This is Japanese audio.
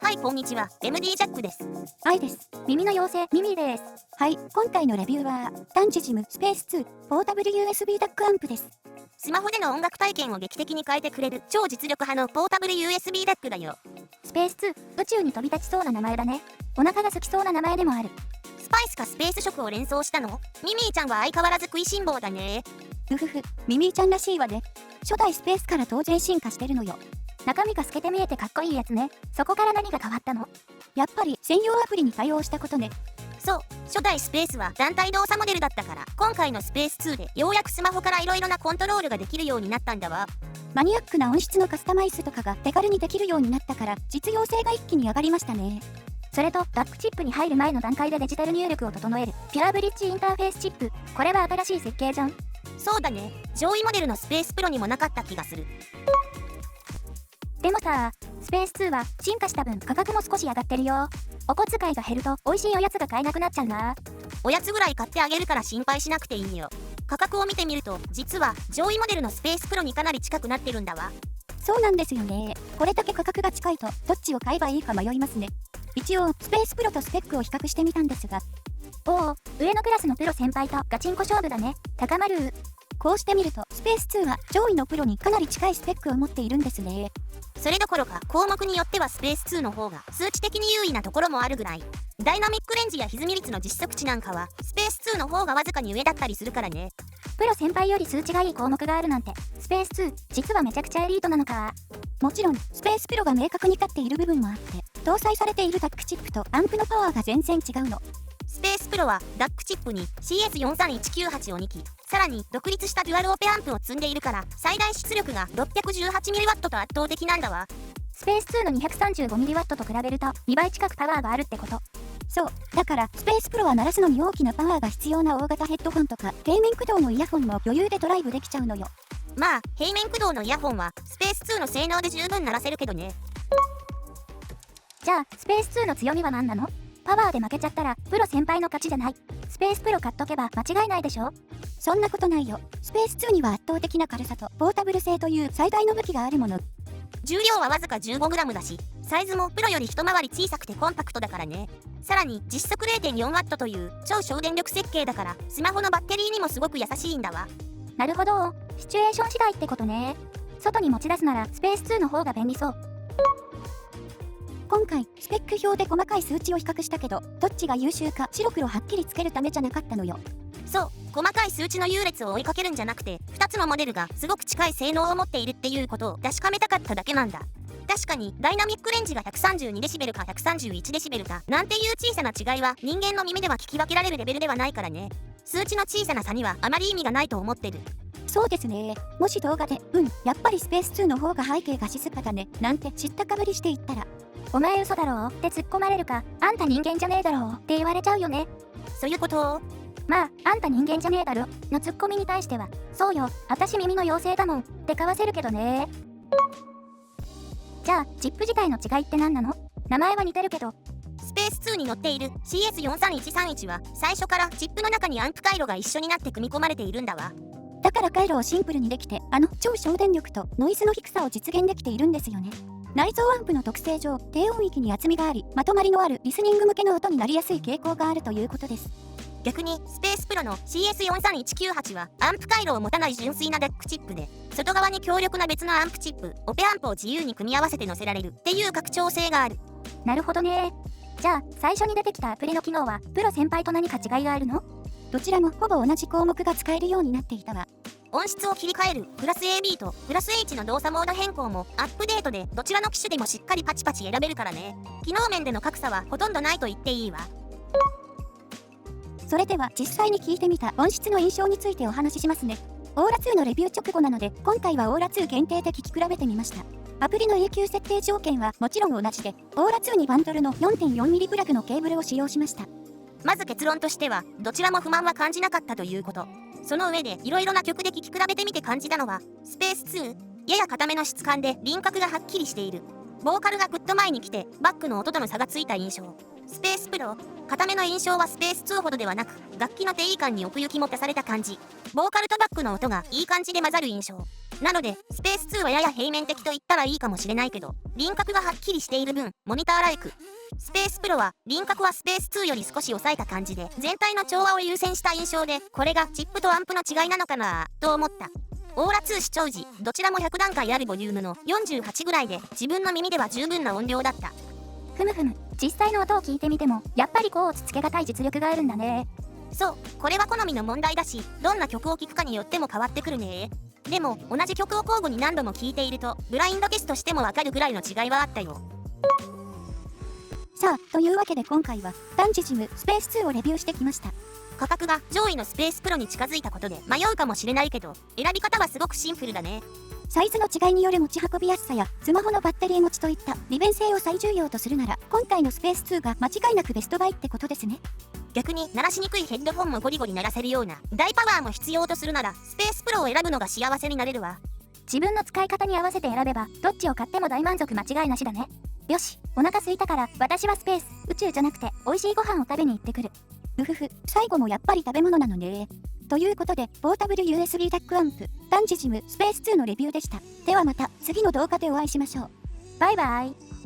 はい、こんにちは。MD ジャックです。愛です。耳の妖精、ミミです。はい、今回のレビューは、タンジジムスペース2ポータブル USB ダックアンプです。スマホでの音楽体験を劇的に変えてくれる超実力派のポータブル USB ダックだよ。スペース2、宇宙に飛び立ちそうな名前だね。お腹が空きそうな名前でもある。スパイスかスペース食を連想したの？ミミーちゃんは相変わらず食いしん坊だね。うふふ、ミミーちゃんらしいわね。初代スペースから当然進化してるのよ。中身が透けて見えてかっこいいやつね。そこから何が変わったの？やっぱり専用アプリに対応したことね。そう、初代スペースは団体動作モデルだったから、今回のスペース2でようやくスマホから色々なコントロールができるようになったんだわ。マニアックな音質のカスタマイズとかが手軽にできるようになったから実用性が一気に上がりましたね。それとダックチップに入る前の段階でデジタル入力を整えるピュアブリッジインターフェースチップ、これは新しい設計じゃん。そうだね、上位モデルのスペースプロにもなかった気がする。でもさ、スペース2は進化した分価格も少し上がってるよ。お小遣いが減ると美味しいおやつが買えなくなっちゃうな。おやつぐらい買ってあげるから心配しなくていいよ。価格を見てみると実は上位モデルのスペースプロにかなり近くなってるんだわ。そうなんですよね。これだけ価格が近いとどっちを買えばいいか迷いますね。一応スペースプロとスペックを比較してみたんですが、おお、上のクラスのプロ先輩とガチンコ勝負だね。高まる。こうしてみるとスペース2は上位のプロにかなり近いスペックを持っているんですね。それどころか項目によってはスペース2の方が数値的に優位なところもあるぐらい。ダイナミックレンジや歪み率の実測値なんかはスペース2の方がわずかに上だったりするからね。プロ先輩より数値がいい項目があるなんて、スペース2実はめちゃくちゃエリートなのか。もちろんスペースプロが明確に勝っている部分もあって、搭載されているダックチップとアンプのパワーが全然違うの。スペースプロはダックチップに CS43198 を2機、さらに独立したデュアルオペアンプを積んでいるから最大出力が 618mW と圧倒的なんだわ。スペース2の 235mW と比べると2倍近くパワーがあるってこと。そう、だからスペースプロは鳴らすのに大きなパワーが必要な大型ヘッドホンとか平面駆動のイヤホンも余裕でドライブできちゃうのよ。まあ平面駆動のイヤホンはスペース2の性能で十分鳴らせるけどね。じゃあスペース2の強みは何なの？パワーで負けちゃったらプロ先輩の勝ちじゃない。スペースプロ買っとけば間違いないでしょ。そんなことないよ。スペース2には圧倒的な軽さとポータブル性という最大の武器があるもの。重量はわずか 15g だし、サイズもプロより一回り小さくてコンパクトだからね。さらに実測 0.4W という超省電力設計だからスマホのバッテリーにもすごく優しいんだわ。なるほど、シチュエーション次第ってことね。外に持ち出すならスペース2の方が便利そう。今回スペック表で細かい数値を比較したけど、どっちが優秀か白黒はっきりつけるためじゃなかったのよ。そう、細かい数値の優劣を追いかけるんじゃなくて、2つのモデルがすごく近い性能を持っているっていうことを確かめたかっただけなんだ。確かにダイナミックレンジが 132dB か 131dB かなんていう小さな違いは人間の耳では聞き分けられるレベルではないからね。数値の小さな差にはあまり意味がないと思ってる。そうですね。もし動画でやっぱりスペース2の方が背景が静かだねなんて知ったかぶりしていったら、お前嘘だろって突っ込まれるか、あんた人間じゃねえだろって言われちゃうよね。そういうことを。まあ、あんた人間じゃねえだろのツッコミに対しては、そうよ、私耳の妖精だもんってかわせるけどね。じゃあチップ自体の違いって何なの？名前は似てるけど。スペース2に載っている CS43131 は最初からチップの中にアンプ回路が一緒になって組み込まれているんだわ。だから回路をシンプルにできて、超省電力とノイズの低さを実現できているんですよね。内蔵アンプの特性上、低音域に厚みがあり、まとまりのあるリスニング向けの音になりやすい傾向があるということです。逆にスペースプロの CS43198 はアンプ回路を持たない純粋なダックチップで、外側に強力な別のアンプチップ、オペアンプを自由に組み合わせて載せられるっていう拡張性がある。なるほどね。じゃあ最初に出てきたアプリの機能はプロ先輩と何か違いがあるの？どちらもほぼ同じ項目が使えるようになっていたわ。音質を切り替えるプラス AB とプラス H の動作モード変更もアップデートでどちらの機種でもしっかりパチパチ選べるからね。機能面での格差はほとんどないと言っていいわ。それでは実際に聞いてみた音質の印象についてお話ししますね。オーラ2のレビュー直後なので今回はオーラ2限定で聞き比べてみました。アプリの永久設定条件はもちろん同じで、オーラ2にバンドルの 4.4mm プラグのケーブルを使用しました。まず結論としてはどちらも不満は感じなかったということ。その上でいろいろな曲で聴き比べてみて感じたのは、スペース2やや固めの質感で輪郭がはっきりしている。ボーカルがグッと前に来てバックの音との差がついた印象。スペースプロ固めの印象はスペース2ほどではなく、楽器の定位感に奥行きも足された感じ。ボーカルとバックの音がいい感じで混ざる印象。なので、スペース2はやや平面的と言ったらいいかもしれないけど、輪郭がはっきりしている分、モニターライク。スペースプロは、輪郭はスペース2より少し抑えた感じで、全体の調和を優先した印象で、これがチップとアンプの違いなのかなと思った。オーラ2視聴時、どちらも100段階あるボリュームの48ぐらいで、自分の耳では十分な音量だった。ふむふむ、実際の音を聞いてみても、やっぱりこうつけがたい実力があるんだね。そう、これは好みの問題だし、どんな曲を聴くかによっても変わってくるね。でも、同じ曲を交互に何度も聴いていると、ブラインドテストしてもわかるぐらいの違いはあったよ。さあ、というわけで今回は、ダンジジムスペース2をレビューしてきました。価格が上位のスペースプロに近づいたことで迷うかもしれないけど、選び方はすごくシンプルだね。サイズの違いによる持ち運びやすさや、スマホのバッテリー持ちといった利便性を最重要とするなら、今回のスペース2が間違いなくベストバイってことですね。逆に鳴らしにくいヘッドホンもゴリゴリ鳴らせるような大パワーも必要とするなら、スペースプロを選ぶのが幸せになれるわ。自分の使い方に合わせて選べば、どっちを買っても大満足間違いなしだね。よし、お腹空いたから私はスペース、宇宙じゃなくて美味しいご飯を食べに行ってくる。うふふ、最後もやっぱり食べ物なのね。ということで、ポータブル USB タックアンプ、ダンジジムスペース2のレビューでした。ではまた次の動画でお会いしましょう。バイバイ。